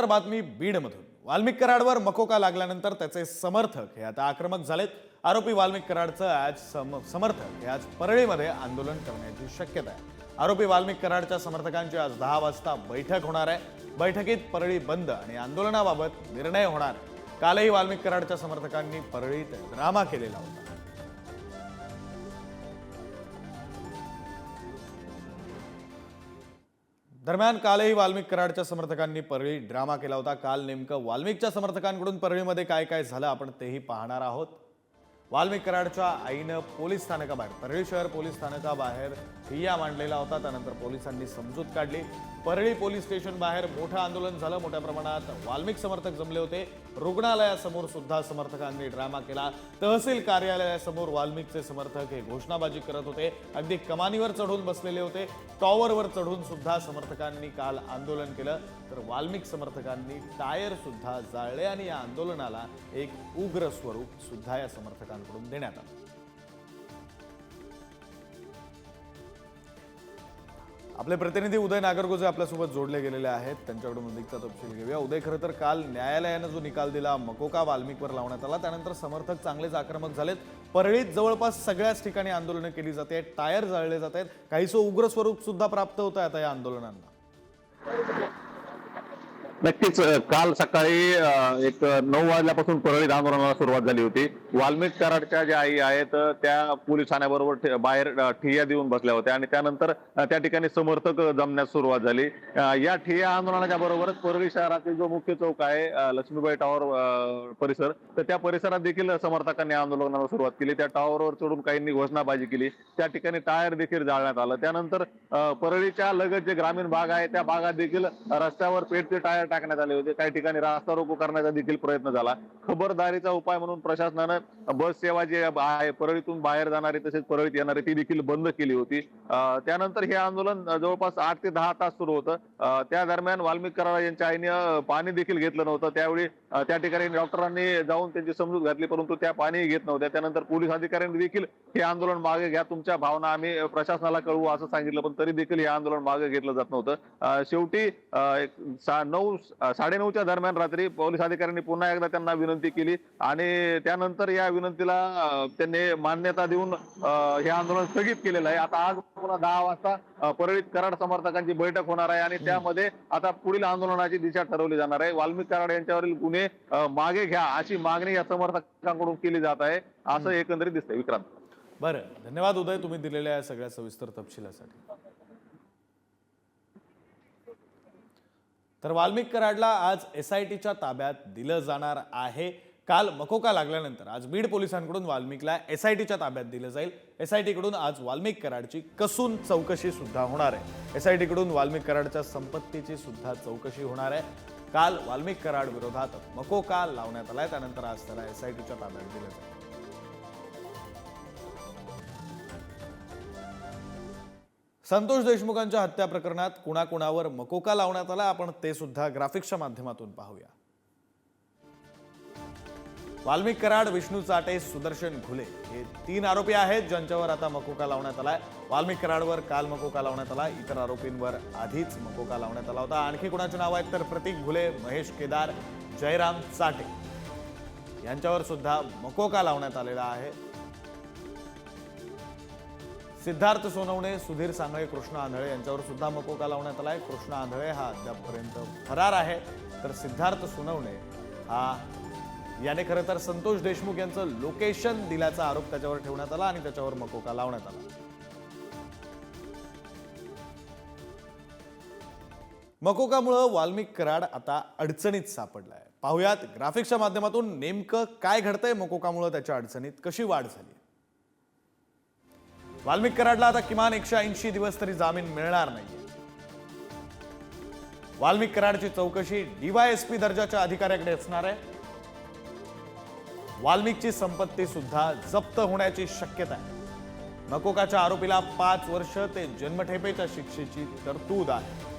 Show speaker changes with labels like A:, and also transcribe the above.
A: त्यानंतर बातमी बीडमधून। वाल्मिक कराडवर मकोका लागल्यानंतर त्याचे समर्थक हे आता आक्रमक झालेत। आरोपी वाल्मिक कराडचं आज समर्थक हे आज परळीमध्ये आंदोलन करण्याची शक्यता आहे। आरोपी वाल्मिक कराडच्या समर्थकांची आज 10 वाजता बैठक होणार आहे। बैठकीत परळी बंद आणि आंदोलनाबाबत निर्णय होणार आहे। कालही वाल्मिक कराडच्या समर्थकांनी परळीत ड्रामा केलेला होता। दरम्यान कालही वाल्मिक कराडच्या समर्थकांनी परळी ड्रामा केला होता। काल नेमकं वाल्मिकच्या समर्थकांकडून परळीमध्ये काय काय झालं आपण तेही पाहणार आहोत। वाल्मिक कराडच्या आईनं पोलीस स्थानकाबाहेर परळी शहर पोलीस स्थानकाबाहेर ठिय्या मांडलेला होता। त्यानंतर पोलिसांनी समजूत काढली। परळी पोलीस स्टेशन बाहेर मोठं आंदोलन झालं। मोठ्या प्रमाणात वाल्मिक समर्थक जमले होते। रुग्णालयासमोर सुद्धा समर्थकांनी ड्रामा केला। तहसील कार्यालयासमोर वाल्मिकचे समर्थक हे घोषणाबाजी करत होते। अगदी कमानीवर चढून बसलेले होते। टॉवरवर चढून सुद्धा समर्थकांनी काल आंदोलन केलं। तर वाल्मिक समर्थकांनी टायर सुद्धा जाळले आणि या आंदोलनाला एक उग्र स्वरूप सुद्धा या समर्थकांकडून देण्यात आलं। आपले प्रतिनिधी उदय नागरगोजे आपल्यासोबत जोडले गेलेले आहेत। त्यांच्याकडून अधिकचा तपशील घेऊया। उदय, खरं तर काल न्यायालयाने जो निकाल दिला मकोका वाल्मिकवर लावण्यात आला त्यानंतर समर्थक चांगलेच आक्रमक झालेत। परळीत जवळपास सगळ्याच ठिकाणी आंदोलनं केली जाते, टायर जाळले जात आहेत, काहीसं उग्र स्वरूप सुद्धा प्राप्त होत आहे आता या आंदोलनांना।
B: नक्कीच काल सकाळी एक 9 वाजल्यापासून परळीत आंदोलनाला सुरुवात झाली होती। वाल्मिक कराडच्या ज्या आई आहेत त्या पोलीस ठाण्याबरोबर बाहेर ठिय्या देऊन बसल्या होत्या आणि त्यानंतर त्या ठिकाणी समर्थक जमण्यास सुरुवात झाली। या ठिय्या आंदोलनाच्या बरोबरच परळी शहरातील जो मुख्य चौक आहे लक्ष्मीबाई टॉवर परिसर, तर त्या परिसरात देखील समर्थकांनी आंदोलनाला सुरुवात केली। त्या टॉवरवर चढून काहींनी घोषणाबाजी केली। त्या ठिकाणी टायर देखील जाळण्यात आलं। त्यानंतर परळीच्या लगत जे ग्रामीण भाग आहे त्या भागात देखील रस्त्यावर पेटचे टायर टाकण्यात आले होते। काही ठिकाणी रास्ता रोको करण्याचा देखील प्रयत्न झाला। खबरदारीचा उपाय म्हणून प्रशासनानं बस सेवा जी आहे परळीतून बाहेर जाणारी तसेच परळीत येणारी ती देखील बंद केली होती। त्यानंतर हे आंदोलन जवळपास 8 ते 10 तास सुरू होतं। त्या दरम्यान वाल्मिक कराड यांच्या आईने पाणी देखील घेतलं नव्हतं। त्यावेळी त्या ठिकाणी डॉक्टरांनी जाऊन त्यांची समजूत घातली, परंतु त्या पाणी घेत नव्हत्या। त्यानंतर पोलीस अधिकाऱ्यांनी देखील हे आंदोलन मागे घ्या, तुमच्या भावना आम्ही प्रशासनाला कळवू असं सांगितलं, पण तरी देखील हे आंदोलन मागे घेतलं जात नव्हतं। शेवटी 9:30च्या दरम्यान रात्री पोलीस अधिकाऱ्यांनी पुन्हा एकदा त्यांना विनंती केली आणि त्यानंतर या विनंतीला त्यांनी मान्यता देऊन हे आंदोलन स्थगित केलेलं आहे। आता आज पुन्हा 10 वाजता परळीत कराड समर्थकांची बैठक होणार आहे आणि त्यामध्ये आता पुढील आंदोलनाची दिशा ठरवली जाणार आहे। वाल्मिक कराड यांच्यावरील गुन्हे मागे घ्या अशी मागणी या समर्थकांकडून केली जात आहे असं एकंदरीत दिसतंय। विक्रांत,
A: बरं, धन्यवाद उदय तुम्ही दिलेल्या सगळ्या सविस्तर तपशिलासाठी। तर वाल्मिक कराडला आज SITच्या ताब्यात दिलं जाणार आहे। काल मकोका लागल्यानंतर आज बीड पोलिसांकडून वाल्मिकला SITच्या ताब्यात दिलं जाईल। SIT कडून आज वाल्मिक कराडची कसून चौकशी सुद्धा होणार आहे। SIT कडून वाल्मिक कराडच्या संपत्तीची सुद्धा चौकशी होणार आहे। काल वाल्मिक कराड विरोधात मकोका लावण्यात आलाय, त्यानंतर आज त्याला SITच्या ताब्यात दिलं जाईल। संतोष देशमुखांच्या हत्या प्रकरणात कुणाकुणावर मकोका लावण्यात आला आपण ते सुद्धा ग्राफिक्सच्या माध्यमातून पाहूया। वाल्मिक कराड, विष्णू चाटे, सुदर्शन घुले हे 3 आरोपी आहेत ज्यांच्यावर आता मकोका लावण्यात आलाय। वाल्मिक कराडवर काल मकोका लावण्यात आला, इतर आरोपींवर आधीच मकोका लावण्यात आला होता। आणखी कुणाची नाव आहेत तर प्रतीक घुले, महेश केदार, जयराम चाटे यांच्यावर सुद्धा मकोका लावण्यात आलेला आहे। सिद्धार्थ सोनवणे, सुधीर सांगळे, कृष्ण आंधळे यांच्यावर सुद्धा मकोका लावण्यात आलाय। कृष्ण आंधळे हा अद्यापपर्यंत फरार आहे, तर सिद्धार्थ सोनवणे याने खरं तर संतोष देशमुख यांचं लोकेशन दिल्याचा आरोप त्याच्यावर ठेवण्यात आला आणि त्याच्यावर मकोका लावण्यात आला। मकोकामुळे वाल्मिक कराड आता अडचणीत सापडलाय। पाहुयात ग्राफिक्सच्या माध्यमातून नेमकं काय घडतंय, मकोकामुळे त्याच्या अडचणीत कशी वाढ झाली। वाल्मिक कराडला आता किमान 180 दिवस तरी जामीन मिळणार नाहीये। वाल्मिक कराडची चौकशी DYSP दर्जाच्या अधिकाऱ्याकडे असणार आहे। वाल्मिकची संपत्ती सुद्धा जप्त होण्याची शक्यता आहे। मकोकाच्या आरोपीला 5 वर्ष ते जन्मठेपेच्या शिक्षेची तरतूद आहे।